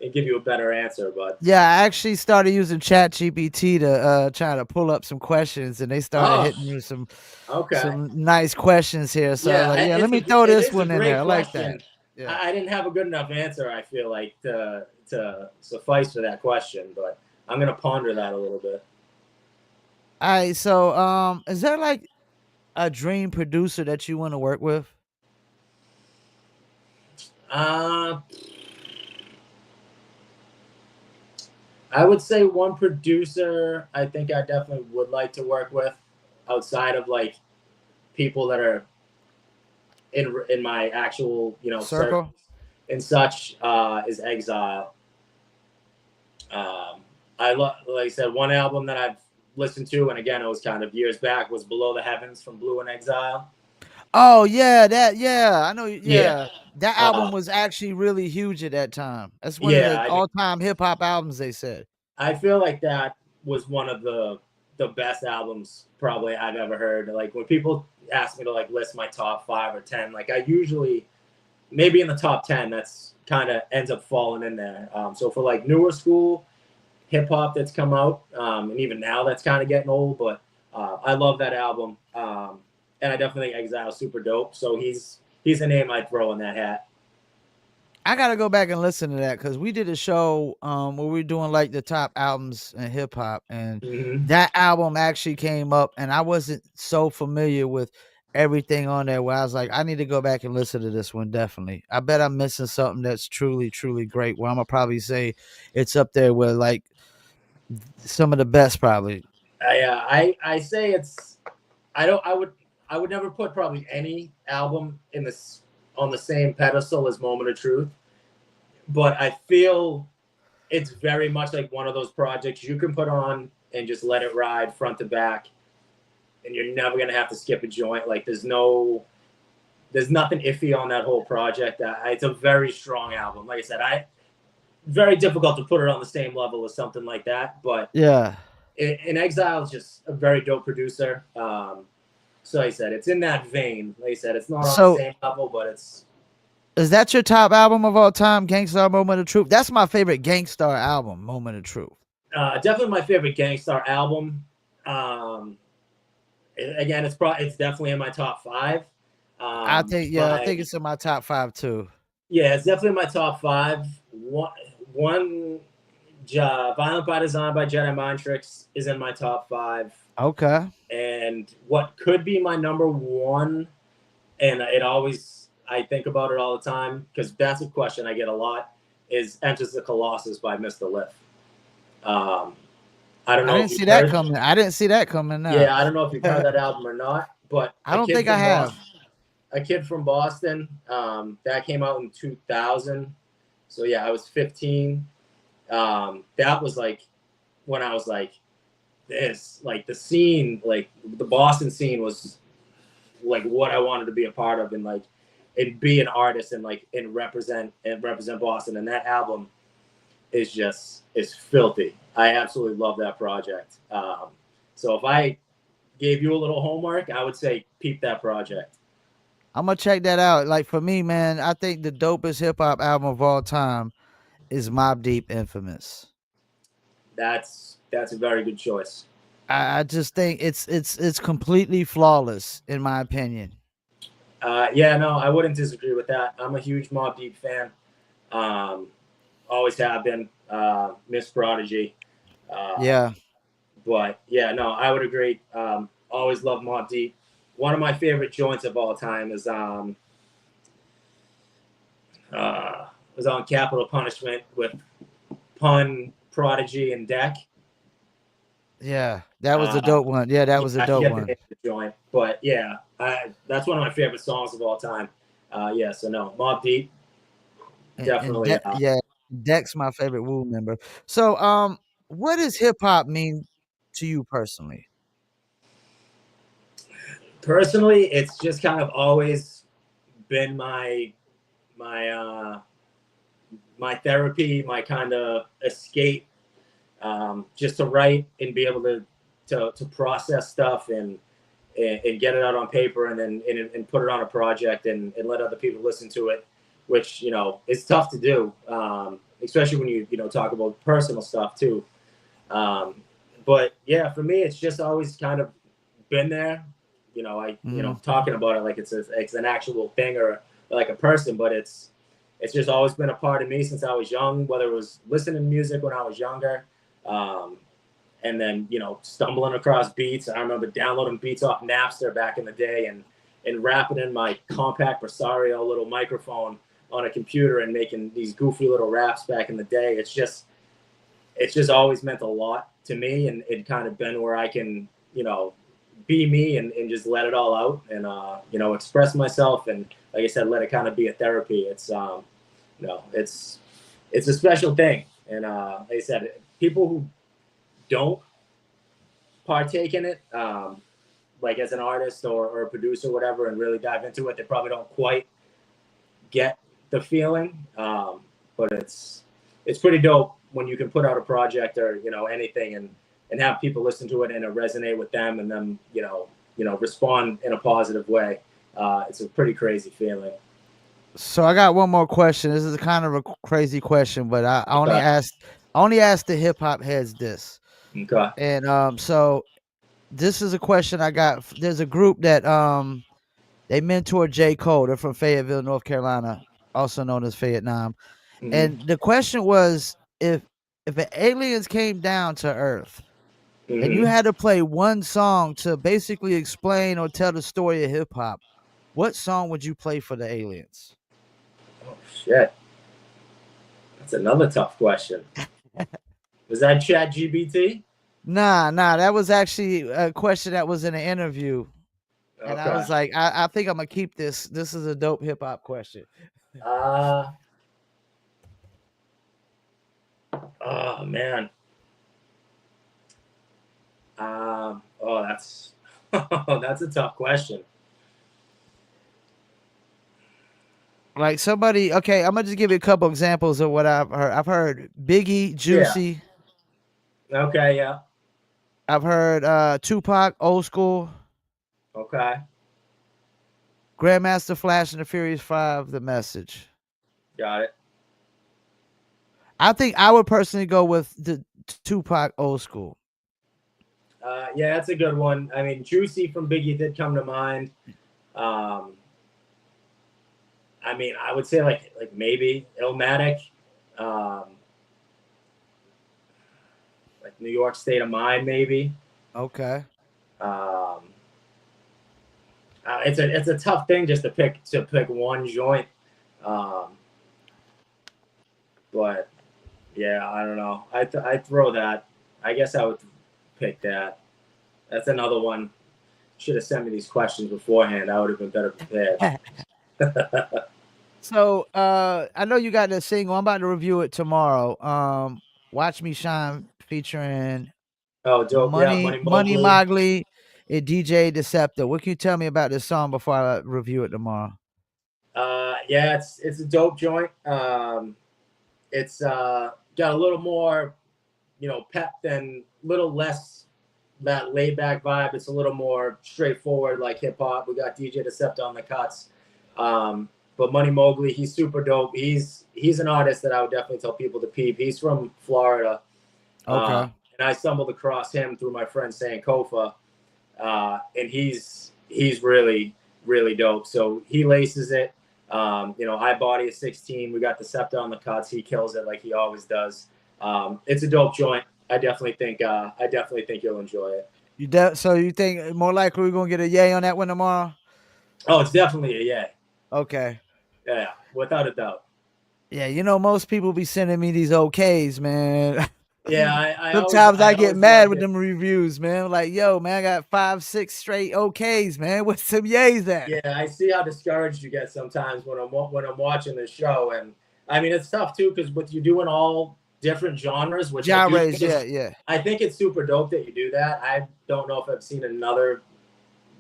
give you a better answer. But Yeah, I actually started using ChatGPT to try to pull up some questions, and they started oh, hitting me with okay. some nice questions here. So I was Yeah, like, yeah, let me throw it this is a one in there. great I like that. question. Yeah. I didn't have a good enough answer, I feel like, to suffice for that question, but I'm gonna ponder that a little bit. All right. So is there like a dream producer that you want to work with? Uh, I would say one producer I think I definitely would like to work with, outside of like people that are in my actual circles Circle. and such, is Exile. Um, like I said, one album that I've listened to, and again, it was kind of years back, was Below the Heavens from Blue and Exile. Oh yeah, that yeah, I know. Yeah, Yeah, that album uh, was actually really huge at that time. That's one of yeah. the I mean, all-time hip hop albums. They said. I feel like that was one of the best albums probably I've ever heard. Like when people ask me to like list my top 5 or 10, like I usually maybe in the top 10. That's kind of ends up falling in there. So for like newer school hip hop that's come out, and even now that's kind of getting old. But I love that album, and I definitely think Exile's super dope. So he's a name I'd throw in that hat. I gotta go back and listen to that because we did a show where we were doing like the top albums in hip hop, and Mm-hmm. that album actually came up, and I wasn't so familiar with everything on there. Where I was like, I need to go back and listen to this one. Definitely, I bet I'm missing something that's truly, truly great. Where I'm gonna probably say it's up there with like some of the best, probably. I say it's I don't I would never put probably any album in this on the same pedestal as Moment of Truth, but I feel it's very much like one of those projects you can put on and just let it ride front to back, and you're never gonna have to skip a joint. Like there's nothing iffy on that whole project. It's a very strong album. Like I said, I very difficult to put it on the same level as something like that, but Yeah. in Exile is just a very dope producer. So like I said, it's in that vein. Like I said, it's not on the So same level, but it's is that your top album of all time, Gangstar Moment of Truth? That's my favorite Gangstar album, Moment of Truth. definitely my favorite Gangstar album. Um, Again, it's definitely in my top 5. I think, yeah, I think My it's in my top 5 too. Yeah, it's definitely my top 5. One Violent by Design by Jedi Mind Tricks is in my top 5. Okay. And what could be my number 1, and it always, I think about it all the time because that's a question I get a lot, is Enters the Colossus by Mr. Lift. Um, I don't I know didn't if see you've that heard. coming. I didn't see that coming now. Yeah, I don't know if you've heard that album or not, but I don't think I have. A Kid from Boston, that came out in 2000. So yeah, I was 15. That was like when I was like this, like the scene, like the Boston scene was like what I wanted to be a part of, and be an artist, and represent Boston. And that album is filthy. I absolutely love that project. So if I gave you a little homework, I would say peep that project. I'm gonna check that out. Like for me, man, I think the dopest hip hop album of all time is Mobb Deep Infamous. That's a very good choice. I just think it's completely flawless in my opinion. Yeah, no, I wouldn't disagree with that. I'm a huge Mobb Deep fan. Um, Always have been. Miss Prodigy. Um, Yeah. but yeah, no, I would agree. Always love Mobb Deep. One of my favorite joints of all time is was on Capital Punishment with Pun, Prodigy, and Deck. Yeah. That was a Uh, dope one. Yeah, that yeah, was a I dope forget the one. name of the joint, but yeah, that's one of my favorite songs of all time. Yeah, so no, Mobb Deep, And definitely. yeah, Dex my favorite Wu member. So what does hip hop mean to you personally? Personally, it's just kind of always been my my therapy, my kind of escape, just to write and be able to process stuff, and get it out on paper, and then and put it on a project, and let other people listen to it, which is tough to do. especially when you talk about personal stuff too. But yeah, for me, it's just always kind of been there. Talking about it like it's an actual thing or like a person, but it's just always been a part of me since I was young. Whether it was listening to music when I was younger, and then stumbling across beats. I remember downloading beats off Napster back in the day and rapping in my compact Rosario little microphone on a computer and making these goofy little raps back in the day. It's just always meant a lot to me, and it kind of been where I can be me and just let it all out and express myself, and like I said, let it kind of be a therapy. It's a special thing, and like I said, people who don't partake in it, like as an artist or a producer, or whatever, and really dive into it, they probably don't quite get the feeling. But it's pretty dope when you can put out a project or anything and have people listen to it and it resonate with them and then respond in a positive way. It's a pretty crazy feeling. So I got one more question. This is kind of a crazy question, but I only Okay. asked the hip hop heads this. Okay. And so this is a question I got. There's a group that they mentor J. Cole. They're from Fayetteville, North Carolina, also known as Vietnam. Mm-hmm. And the question was, if the aliens came down to Earth and you Mm-hmm. had to play one song to basically explain or tell the story of hip hop, what song would you play for the aliens? Oh shit, that's another tough question. Was that Chat GBT? Nah, that was actually a question that was in an interview. And I Okay. was like, I think I'm gonna keep this. This is a dope hip hop question. Uh oh man. That's that's a tough question. Like somebody, okay, I'm gonna just give you a couple examples of what I've heard. I've heard Biggie, Yeah. Juicy. Okay. Yeah. I've heard Tupac, Old School, Okay. Grandmaster Flash and the Furious Five, The Message. Got it. I think I would personally go with the Tupac, Old School. Yeah, that's a good one. I mean, Juicy from Biggie did come to mind. Um, I mean, I would say like maybe Illmatic, um, like New York State of Mind, maybe. Okay. Um, it's a tough thing just to pick one joint, um, but yeah, I don't know. I throw that. I guess I would pick that. That's another one. Should have sent me these questions beforehand. I would have been better prepared. So I know you got the single. I'm about to review it tomorrow. Watch Me Shine featuring Oh, dope. Yeah, Money Money Mowgli. Mogley and DJ Deceptor. What can you tell me about this song before I review it tomorrow? Yeah, it's a dope joint. It's got a little more, pep than little less that laid back vibe. It's a little more straightforward like hip hop. We got DJ Deceptor on the cuts. But Money Mowgli, he's super dope. He's an artist that I would definitely tell people to peep. He's from Florida. Okay. And I stumbled across him through my friend Sankofa. And he's really, really dope. So he laces it. I body a 16. We got Deceptor on the cuts. He kills it like he always does. It's a dope joint. I definitely think you'll enjoy it. So you think more likely we're gonna get a yay on that one tomorrow? Oh, it's definitely a yay. Okay. Yeah, without a doubt. Yeah, most people be sending me these okays, man. Yeah, I Sometimes I get always mad like with it. them reviews, man. Like, yo, man, I got 5, 6 straight okays, man. What's some yays at? Yeah, I see how discouraged you get sometimes when I'm watching the show, and I mean it's tough too because with you doing all different genres, which Genres, yeah. I think it's super dope that you do that. I don't know if I've seen another,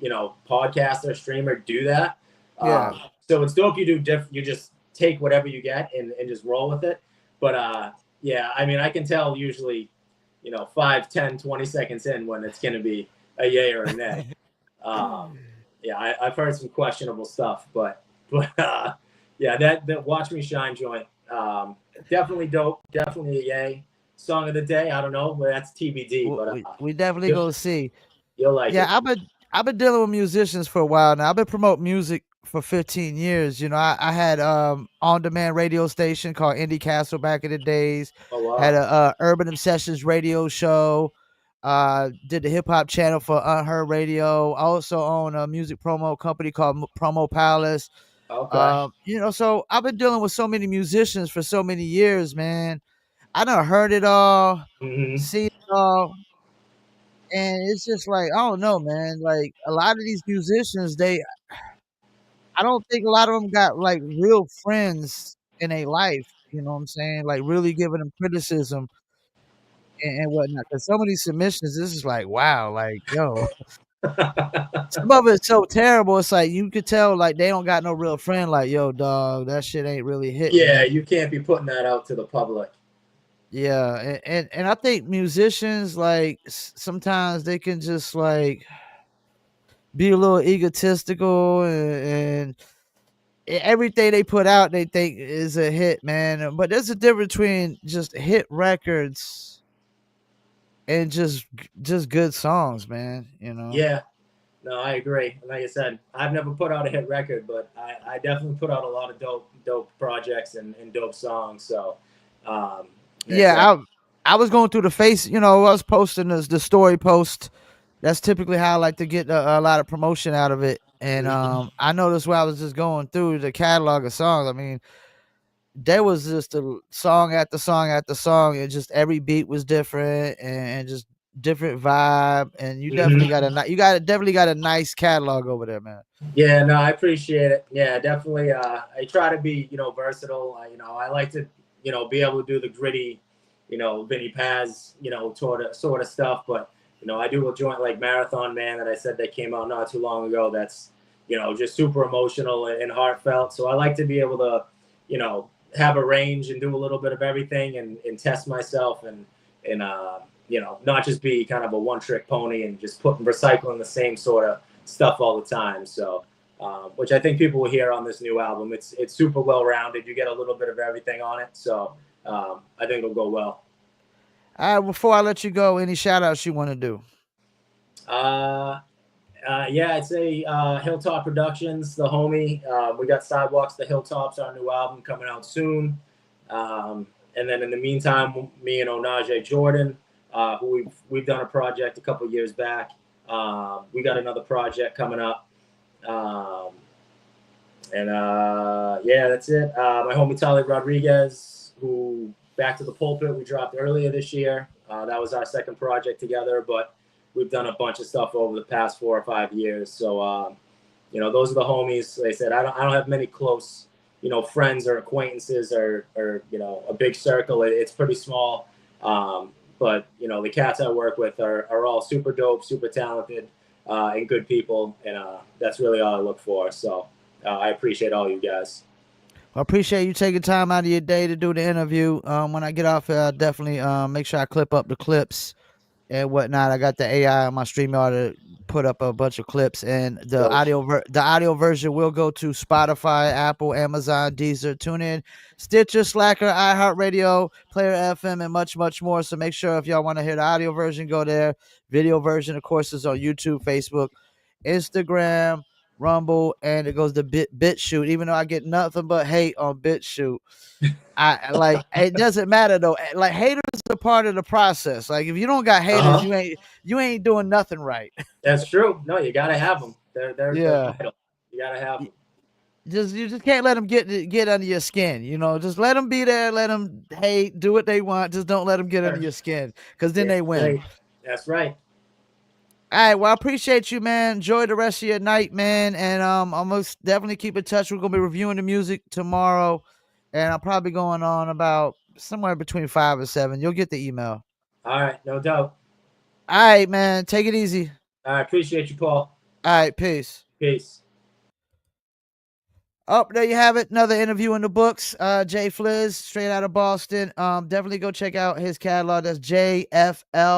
podcaster streamer do that. Yeah. So it's dope you do you just take whatever you get and just roll with it. But yeah, I mean I can tell usually, 5, 10, 20 seconds in when it's gonna be a yay or a nay. Yeah, I've heard some questionable stuff, but yeah, that Watch Me Shine joint, Um, Definitely dope. Definitely a yay. Song of the day. I don't know. Well, that's TBD, but We definitely you'll, go see. you'll like Yeah, it. I've been dealing with musicians for a while now. I've been promoting music for 15 years. You know, I had on demand radio station called Indie Castle back in the days. Oh Had wow. a Urban Obsessions radio show. Did the hip hop channel for Unheard Radio. I also own a music promo company called Promo Palace. Okay. You know, so I've been dealing with so many musicians for so many years, man. I done heard it all, Hmm. seen it all, and it's just like, I don't know, man. Like a lot of these musicians, I don't think a lot of them got like real friends in a life. You know what I'm saying? Like really giving them criticism and whatnot. Because some of these submissions, this is like, wow, like yo, some of it's so terrible. It's like you could tell like they don't got no real friend. Like yo, dog, that shit ain't really hitting Yeah, me. you can't be putting that out to the public. Yeah, and I think musicians like sometimes they can just like be a little egotistical and everything they put out they think is a hit, man. But there's a difference between just hit records and just good songs, man. You know. Yeah. No, I agree. Like I said, I've never put out a hit record, but I definitely put out a lot of dope projects and dope songs. So, um, it's Yeah, I was going through the face. You know, I was posting the story post. That's typically how I like to get a lot of promotion out of it. And mhm. I noticed while I was just going through the catalog of songs. I mean, there was just a song after song after song, and just every beat was different and just different vibe. And you definitely got Mhm. a you got definitely got a nice catalog over there, man. Yeah, no, I appreciate it. Yeah, definitely. I try to be, versatile. I like to, be able to do the gritty, Vinny Paz, sort of stuff. But I do a joint like Marathon Man that I said that came out not too long ago. That's, just super emotional and heartfelt. So I like to be able to, have a range and do a little bit of everything and test myself and not just be kind of a one trick pony and just recycling the same sort of stuff all the time. So, which I think people will hear on this new album. It's super well rounded. You get a little bit of everything on it. So I think it'll go well. All right, before I let you go, any shout outs you want to do? Uh, yeah, I'd say Hilltop Productions, the homie. We got Sidewalks to Hilltops, our new album coming out soon. And then in the meantime, me and Onaje Jordan, who we've done a project a couple years back. We got another project coming up. Um, And yeah, that's it. My homie Tali Rodriguez, who Back to the Pulpit, we dropped earlier this year. That was our second project together, but we've done a bunch of stuff over the past 4 or 5 years. So, those are the homies. Like I said, I don't have many close, friends or acquaintances or a big circle. It's pretty small. But, the cats I work with are all super dope, super talented, and good people. And that's really all I look for. So, I appreciate all you guys. I appreciate you taking time out of your day to do the interview. When I get off here, I'll definitely make sure I clip up the clips and whatnot. I got the AI on my StreamYard to put up a bunch of clips, and So, the audio version will go to Spotify, Apple, Amazon, Deezer, TuneIn, Stitcher, Slacker, iHeartRadio, Player FM, and much more. So make sure if y'all want to hear the audio version, go there. Video version, of course, is on YouTube, Facebook, Instagram, Rumble, and it goes to BitShoot. Even though I get nothing but hate on BitShoot, I like it doesn't matter though. Like haters are part of the process. Like if you don't got haters, huh. you ain't doing nothing right. That's true. No, you gotta have them. They're Yeah. vital. You gotta have them. Just you just can't let them get under your skin. You know, just let them be there. Let them hate, do what they want. Just don't let them get under your skin, because then Yeah, they win. right. That's right. All right. Well, I appreciate you, man. Enjoy the rest of your night, man. And I'll most definitely keep in touch. We're gonna be reviewing the music tomorrow, and I'll probably going on about somewhere between 5 and 7. You'll get the email. All right, no doubt. All right, man. Take it easy. I appreciate you, Paul. All right. Peace. Peace. Oh, there you have it. Another interview in the books. JFliz, straight out of Boston. Definitely go check out his catalog. That's JFliz.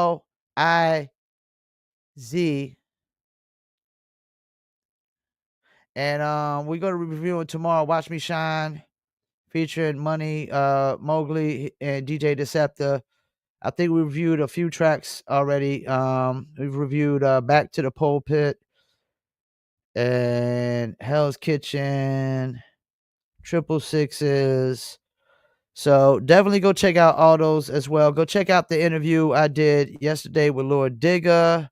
And we're gonna be reviewing tomorrow. Watch Me Shine. featuring Money, Mowgli, and DJ Decepta. I think we reviewed a few tracks already. We've reviewed Back to the Pulpit and Hell's Kitchen, Triple Sixes. So definitely go check out all those as well. Go check out the interview I did yesterday with Lord Digger.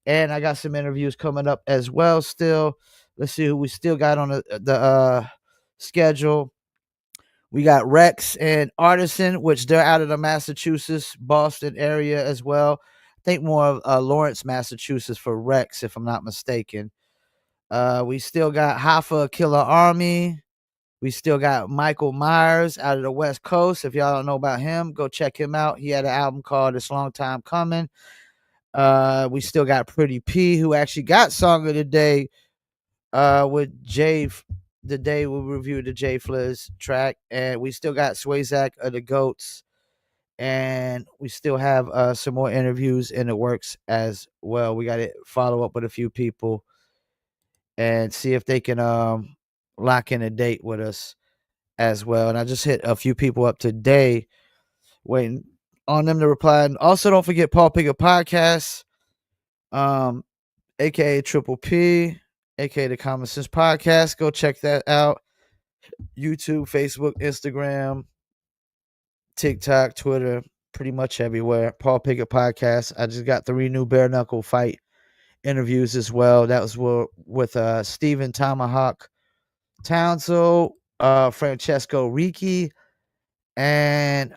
And I got some interviews coming up as well still. Let's see who we still got on the schedule. We got Rex and Artisan, which they're out of the Massachusetts, Boston area as well. I think more of Lawrence, Massachusetts for Rex, if I'm not mistaken. We still got Hoffa Killer Army. We still got Michael Myers out of the West Coast. If y'all don't know about him, go check him out. He had an album called It's Long Time Coming. We still got Pretty P, who actually got Song of the Day with Jay the day we reviewed the JFliz track. And we still got Swayzak of the Goats. And we still have some more interviews in the works as well. We got to follow up with a few people and see if they can lock in a date with us as well. And I just hit a few people up today, waiting on them to reply. And also, don't forget Paul Pickett Podcast, aka Triple P, aka the Common Sense Podcast. Go check that out. YouTube, Facebook, Instagram, TikTok, Twitter, pretty much everywhere. Paul Pickett Podcast. I just got 3 new bare knuckle fight interviews as well. That was with Stephen Tomahawk Townsend, Francesco Ricci, and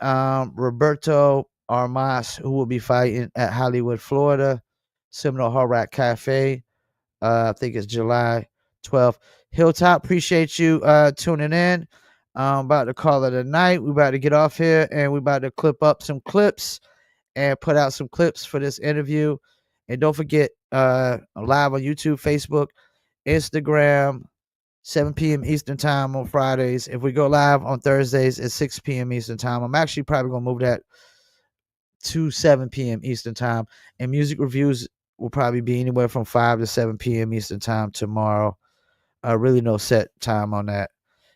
Roberto Armas, who will be fighting at Hollywood, Florida, Seminole Hard Rock Cafe. I think it's July 12th. Hilltop, appreciate you tuning in. About to call it a night. We're about to get off here and we're about to clip up some clips and put out some clips for this interview. And don't forget, live on YouTube, Facebook, Instagram, 7 p.m. Eastern time on Fridays. If we go live on Thursdays at 6 p.m. Eastern time, I'm actually probably going to move that to 7 p.m. Eastern time. And music reviews will probably be anywhere from 5 to 7 p.m. Eastern time tomorrow. Really no set time on that.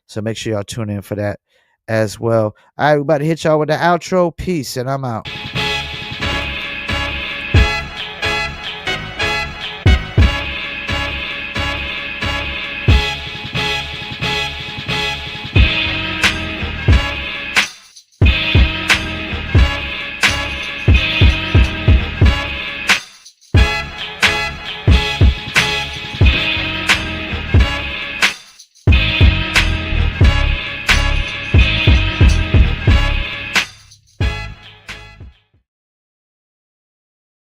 So make sure y'all tune in for that as well. All right, we're about to hit y'all with the outro. Peace, and I'm out.